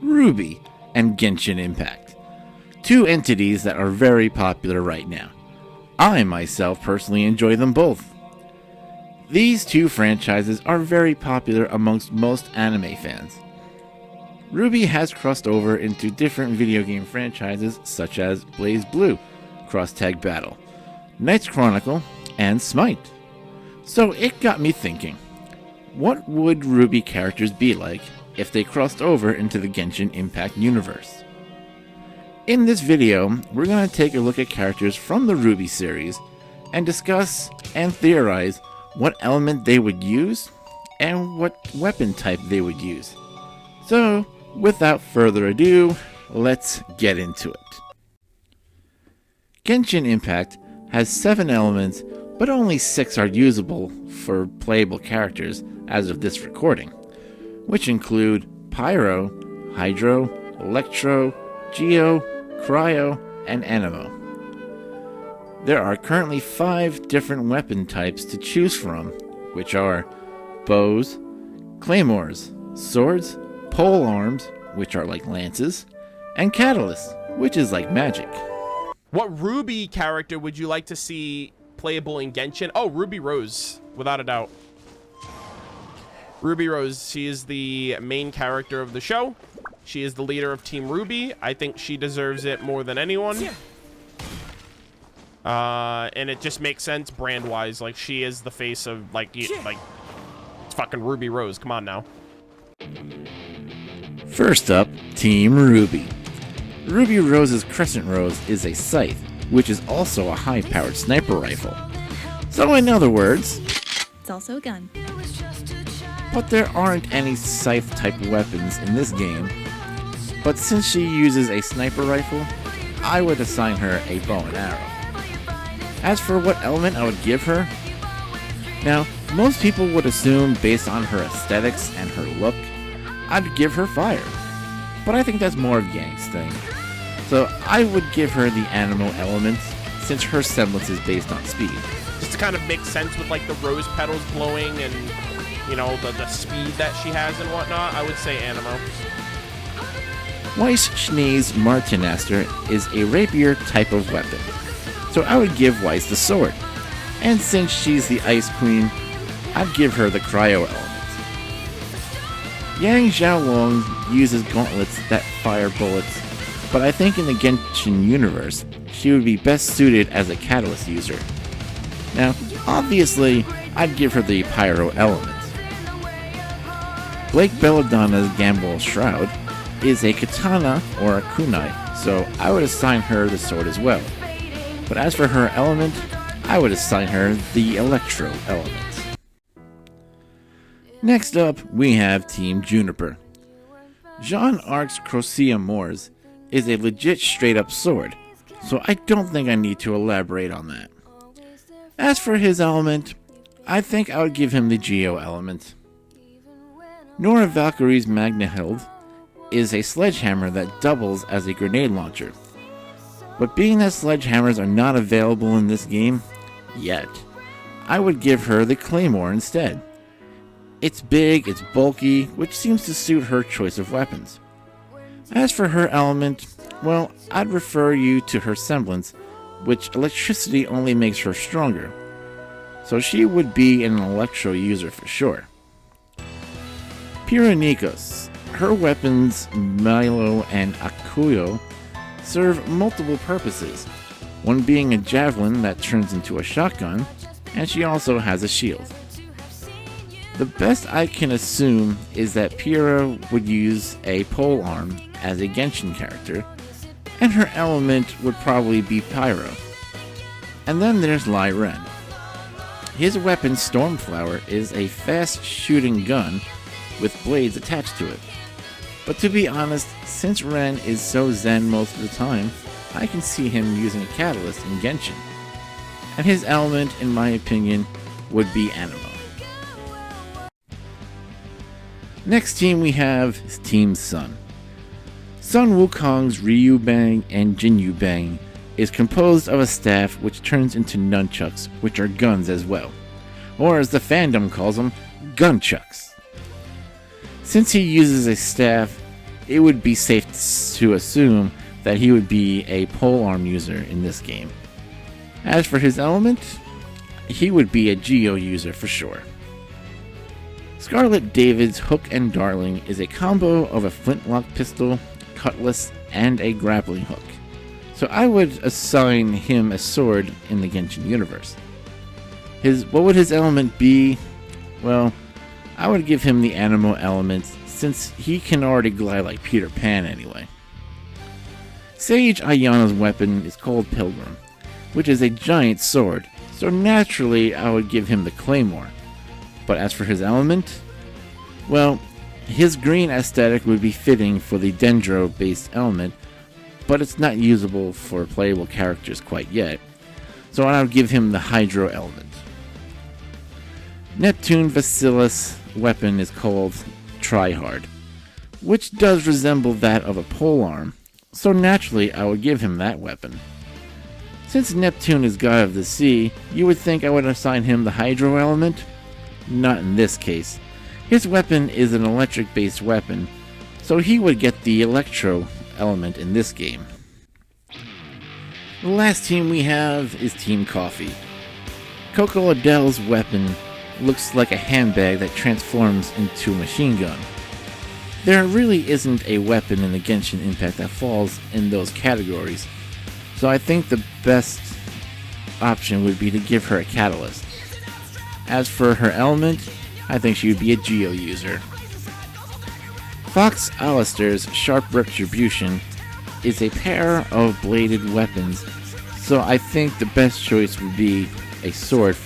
RWBY and Genshin Impact. Two entities that are very popular right now. I myself personally enjoy them both. These two franchises are very popular amongst most anime fans. RWBY has crossed over into different video game franchises such as BlazBlue, Cross Tag Battle, Knights Chronicle, and Smite. So it got me thinking, what would RWBY characters be like if they crossed over into the Genshin Impact universe? In this video, we're going to take a look at characters from the RWBY series and discuss and theorize what element they would use and what weapon type they would use. So, without further ado, let's get into it. Genshin Impact has 7 elements, but only 6 are usable for playable characters as of this recording, which include Pyro, Hydro, Electro, Geo, Cryo, and Anemo. There are currently 5 different weapon types to choose from, which are bows, claymores, swords, pole arms, which are like lances, and catalysts, which is like magic. What RWBY character would you like to see playable in Genshin? Oh, Ruby Rose, without a doubt. Ruby Rose, she is the main character of the show. She is the leader of Team RWBY. I think she deserves it more than anyone. And it just makes sense brand-wise. Like, she is the face of, like, it's fucking Ruby Rose. Come on now. First up, Team RWBY. Ruby Rose's Crescent Rose is a scythe, which is also a high-powered sniper rifle. So in other words, it's also a gun. But there aren't any scythe-type weapons in this game. But since she uses a sniper rifle, I would assign her a bow and arrow. As for what element I would give her, now, most people would assume based on her aesthetics and her look, I'd give her fire. But I think that's more of Yang's thing. So I would give her the Anemo elements, since her semblance is based on speed. Just to kind of make sense with like the rose petals blowing and, you know, the speed that she has and whatnot, I would say Anemo. Weiss Schnee's Martinaster is a rapier type of weapon, so I would give Weiss the sword. And since she's the Ice Queen, I'd give her the cryo element. Yang Xiaolong uses gauntlets that fire bullets, but I think in the Genshin universe, she would be best suited as a catalyst user. Now, obviously, I'd give her the pyro element. Blake Belladonna's Gamble Shroud is a katana or a kunai, so I would assign her the sword as well. But as for her element, I would assign her the electro element. Next up, we have Team Juniper. Jean Arc's Crocea Mors is a legit straight-up sword, so I don't think I need to elaborate on that. As for his element, I think I would give him the Geo element. Nora Valkyrie's Magnahild is a sledgehammer that doubles as a grenade launcher. But being that sledgehammers are not available in this game, yet, I would give her the Claymore instead. It's big, it's bulky, which seems to suit her choice of weapons. As for her element, well, I'd refer you to her semblance, which electricity only makes her stronger. So she would be an electro user for sure. Pyronikos, her weapons Milo and Akuyo serve multiple purposes, one being a javelin that turns into a shotgun, and she also has a shield. The best I can assume is that Pyra would use a pole arm as a Genshin character, and her element would probably be Pyro. And then there's Lai Ren. His weapon Stormflower is a fast shooting gun with blades attached to it. But to be honest, since Ren is so zen most of the time, I can see him using a catalyst in Genshin. And his element, in my opinion, would be Anemo. Next team we have is Team Sun. Sun Wukong's Ryu Bang and Jinyu Bang is composed of a staff which turns into nunchucks, which are guns as well. Or as the fandom calls them, gunchucks. Since he uses a staff, it would be safe to assume that he would be a polearm user in this game. As for his element, he would be a Geo user for sure. Scarlet David's Hook and Darling is a combo of a flintlock pistol, cutlass, and a grappling hook. So I would assign him a sword in the Genshin universe. What would his element be? Well, I would give him the Anemo element since he can already glide like Peter Pan anyway. Sage Ayana's weapon is called Pilgrim, which is a giant sword, so naturally I would give him the Claymore. But as for his element, well, his green aesthetic would be fitting for the Dendro-based element, but it's not usable for playable characters quite yet, so I would give him the Hydro element. Neptune Vasilis' weapon is called Tryhard, which does resemble that of a polearm, so naturally I would give him that weapon. Since Neptune is god of the sea, you would think I would assign him the Hydro element? Not in this case. His weapon is an electric-based weapon, so he would get the Electro element in this game. The last team we have is Team Coffee. Coco Adele's weapon looks like a handbag that transforms into a machine gun. There really isn't a weapon in the Genshin Impact that falls in those categories, so I think the best option would be to give her a catalyst. As for her element, I think she would be a Geo user. Fox Alistair's Sharp Retribution is a pair of bladed weapons, so I think the best choice would be a sword,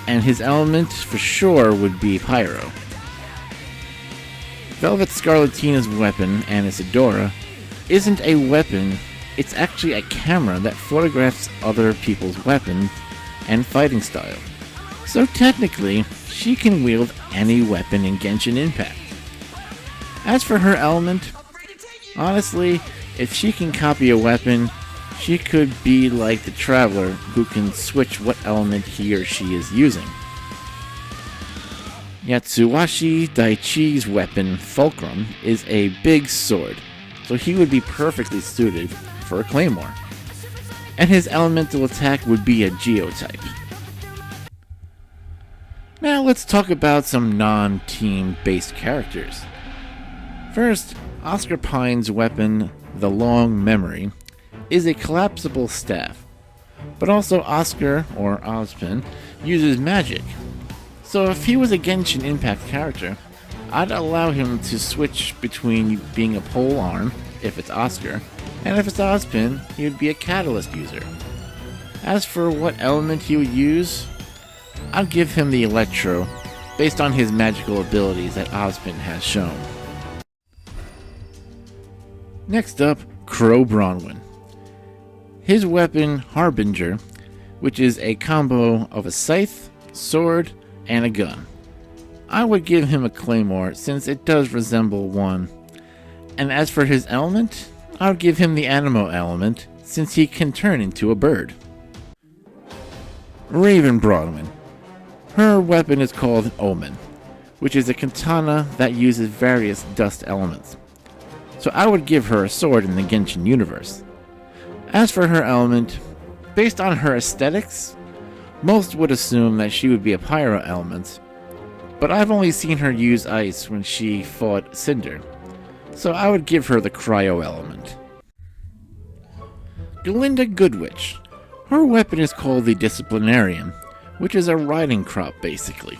and his element for sure would be Pyro. Velvet Scarlatina's weapon, Anisadora, isn't a weapon, it's actually a camera that photographs other people's weapons and fighting style. So technically, she can wield any weapon in Genshin Impact. As for her element, honestly, if she can copy a weapon, she could be like the Traveler who can switch what element he or she is using. Yatsuwashi Daichi's weapon, Fulcrum, is a big sword, so he would be perfectly suited for a Claymore. And his elemental attack would be a Geo type. Now let's talk about some non-team based characters. First, Oscar Pine's weapon, the Long Memory, is a collapsible staff, but also Oscar, or Ozpin, uses magic. So if he was a Genshin Impact character, I'd allow him to switch between being a pole arm, if it's Oscar, and if it's Ozpin, he would be a catalyst user. As for what element he would use, I'll give him the Electro, based on his magical abilities that Ozpin has shown. Next up, Crow Bronwyn. His weapon, Harbinger, which is a combo of a scythe, sword, and a gun. I would give him a Claymore since it does resemble one. And as for his element, I would give him the Anemo element since he can turn into a bird. Raven Bronwyn. Her weapon is called Omen, which is a katana that uses various dust elements. So I would give her a sword in the Genshin universe. As for her element, based on her aesthetics, most would assume that she would be a Pyro element, but I've only seen her use ice when she fought Cinder, so I would give her the Cryo element. Galinda Goodwitch. Her weapon is called the Disciplinarian, which is a riding crop basically.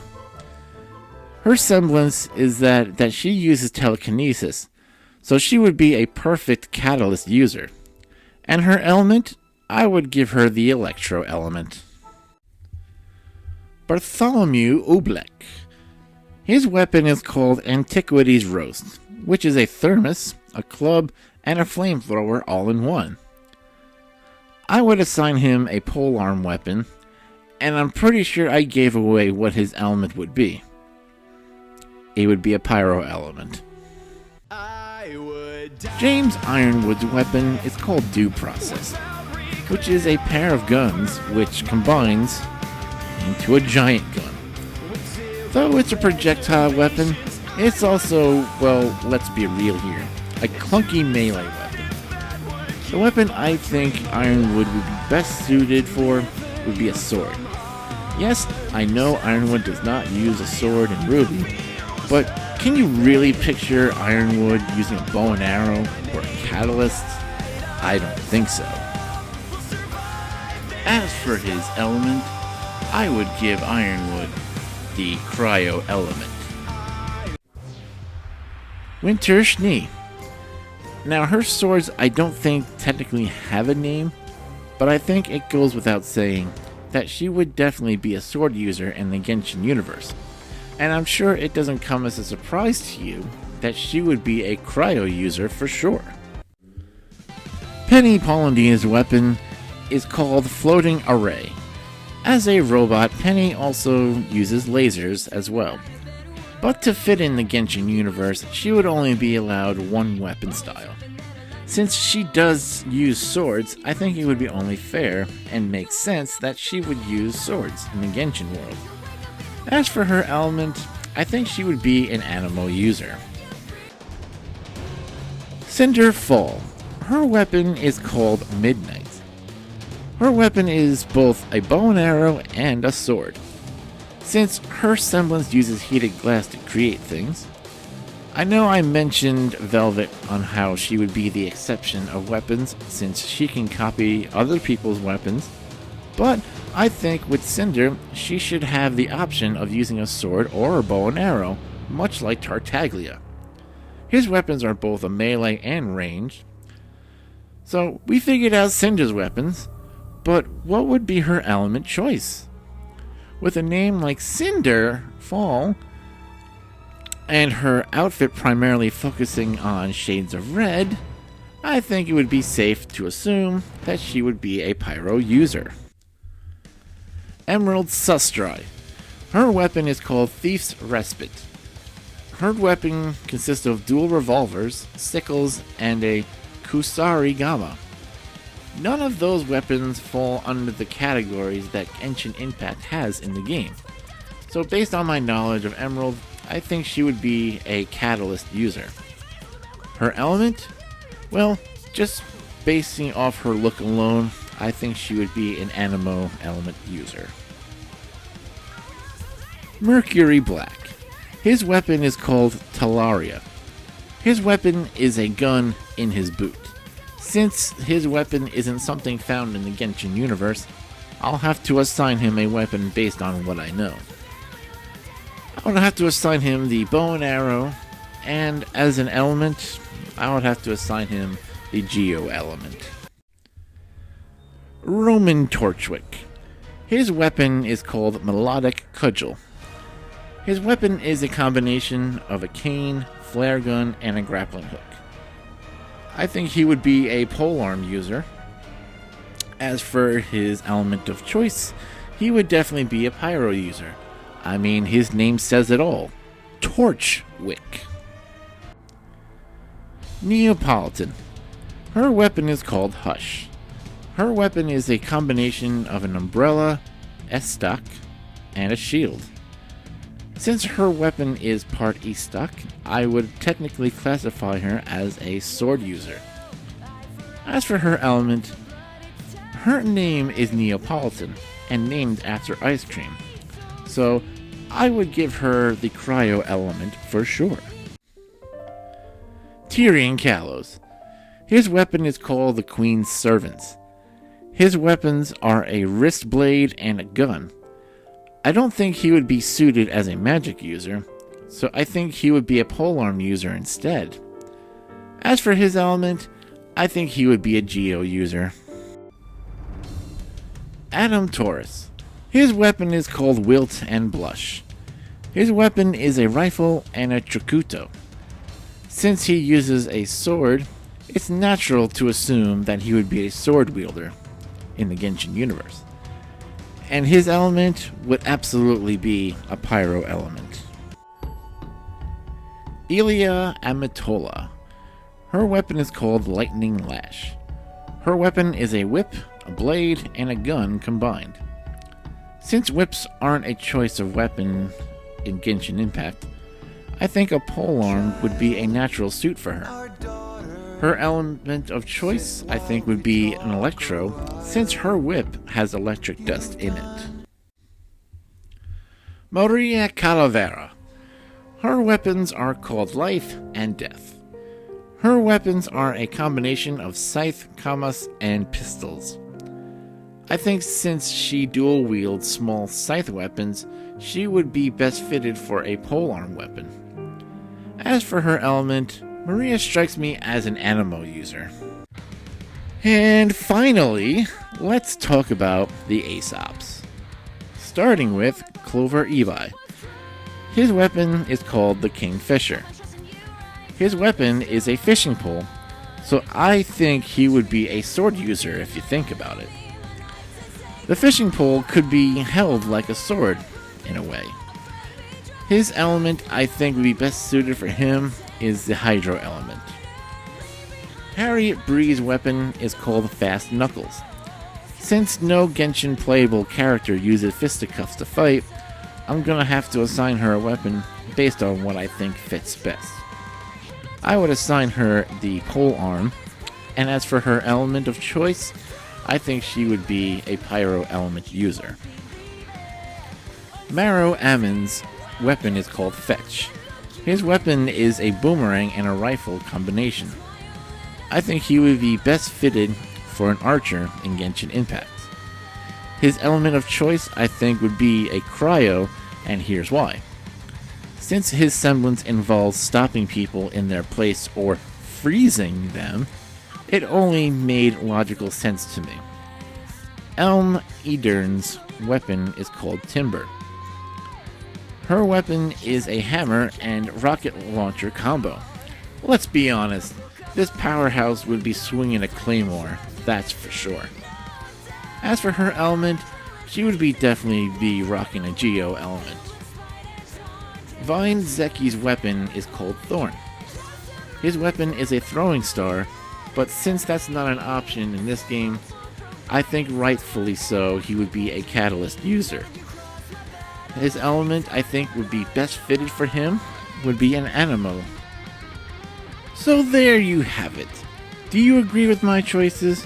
Her semblance is that she uses telekinesis, so she would be a perfect catalyst user. And her element, I would give her the Electro element. Bartholomew Oblek. His weapon is called Antiquities Roast, which is a thermos, a club, and a flamethrower all in one. I would assign him a polearm weapon, and I'm pretty sure I gave away what his element would be. It would be a Pyro element. James Ironwood's weapon is called Due Process, which is a pair of guns which combines into a giant gun. Though it's a projectile weapon, It's also, well, let's be real here, a clunky melee weapon. The weapon I think Ironwood would be best suited for would be a sword. Yes, I know Ironwood does not use a sword in RWBY, but can you really picture Ironwood using a bow and arrow or a catalyst? I don't think so. As for his element, I would give Ironwood the cryo element. Winter Schnee. Now her swords I don't think technically have a name, but I think it goes without saying that she would definitely be a sword user in the Genshin universe. And I'm sure it doesn't come as a surprise to you that she would be a cryo user for sure. Penny Polyndia's weapon is called Floating Array. As a robot, Penny also uses lasers as well. But to fit in the Genshin universe, she would only be allowed one weapon style. Since she does use swords, I think it would be only fair and make sense that she would use swords in the Genshin world. As for her element, I think she would be an Anemo user. Cinder Fall. Her weapon is called Midnight. Her weapon is both a bow and arrow and a sword. Since her semblance uses heated glass to create things, I know I mentioned Velvet on how she would be the exception of weapons since she can copy other people's weapons, but I think with Cinder, she should have the option of using a sword or a bow and arrow, much like Tartaglia. His weapons are both a melee and ranged, so we figured out Cinder's weapons, but what would be her element choice? With a name like Cinder Fall, and her outfit primarily focusing on shades of red, I think it would be safe to assume that she would be a pyro user. Emerald Sustrai. Her weapon is called Thief's Respite. Her weapon consists of dual revolvers, sickles, and a Kusari Gama. None of those weapons fall under the categories that Genshin Impact has in the game. So based on my knowledge of Emerald, I think she would be a Catalyst user. Her element? Well, just basing off her look alone, I think she would be an Anemo element user. Mercury Black. His weapon is called Talaria. His weapon is a gun in his boot. Since his weapon isn't something found in the Genshin universe, I'll have to assign him a weapon based on what I know. I would have to assign him the bow and arrow, and as an element, I would have to assign him the Geo element. Roman Torchwick. His weapon is called Melodic Cudgel. His weapon is a combination of a cane, flare gun, and a grappling hook. I think he would be a polearm user. As for his element of choice, he would definitely be a pyro user. I mean, his name says it all. Torchwick. Neapolitan. Her weapon is called Hush. Her weapon is a combination of an umbrella, a stock, and a shield. Since her weapon is part E-stock, I would technically classify her as a sword user. As for her element, her name is Neapolitan and named after ice cream, so I would give her the cryo element for sure. Tyrion Kalos. His weapon is called the Queen's Servants. His weapons are a wrist blade and a gun. I don't think he would be suited as a magic user, so I think he would be a polearm user instead. As for his element, I think he would be a Geo user. Adam Taurus. His weapon is called Wilt and Blush. His weapon is a rifle and a Trakuto. Since he uses a sword, it's natural to assume that he would be a sword wielder in the Genshin universe. And his element would absolutely be a pyro element. Ilia Amatola. Her weapon is called Lightning Lash. Her weapon is a whip, a blade, and a gun combined. Since whips aren't a choice of weapon in Genshin Impact, I think a polearm would be a natural suit for her. Her element of choice, I think, would be an electro, since her whip has electric dust in it. Maria Calavera. Her weapons are called life and death. Her weapons are a combination of scythe, kamas, and pistols. I think since she dual wields small scythe weapons, she would be best fitted for a polearm weapon. As for her element, Maria strikes me as an anemo user. And finally, let's talk about the Aesops. Starting with Clover Evi. His weapon is called the Kingfisher. His weapon is a fishing pole, so I think he would be a sword user if you think about it. The fishing pole could be held like a sword, in a way. His element I think would be best suited for him is the Hydro element. Harriet Bree's weapon is called Fast Knuckles. Since no Genshin playable character uses fisticuffs to fight, I'm gonna have to assign her a weapon based on what I think fits best. I would assign her the polearm, and as for her element of choice, I think she would be a pyro element user. Maro Ammon's weapon is called Fetch. His weapon is a boomerang and a rifle combination. I think he would be best fitted for an archer in Genshin Impact. His element of choice I think would be a cryo, and here's why. Since his semblance involves stopping people in their place or freezing them, it only made logical sense to me. Elm Edern's weapon is called Timber. Her weapon is a hammer and rocket launcher combo. Let's be honest, this powerhouse would be swinging a claymore, that's for sure. As for her element, she would definitely be rocking a Geo element. Vine Zeki's weapon is called Thorn. His weapon is a throwing star, but since that's not an option in this game, I think rightfully so he would be a Catalyst user. His element I think would be best fitted for him would be an Anemo. So there you have it. Do you agree with my choices?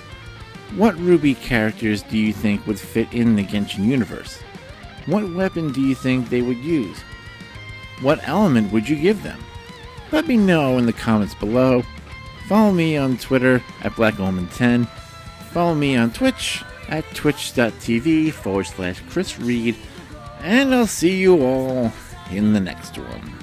What RWBY characters do you think would fit in the Genshin universe? What weapon do you think they would use? What element would you give them? Let me know in the comments below. Follow me on Twitter at BlackOmen10. Follow me on Twitch at twitch.tv/Chris Reed. And I'll see you all in the next one.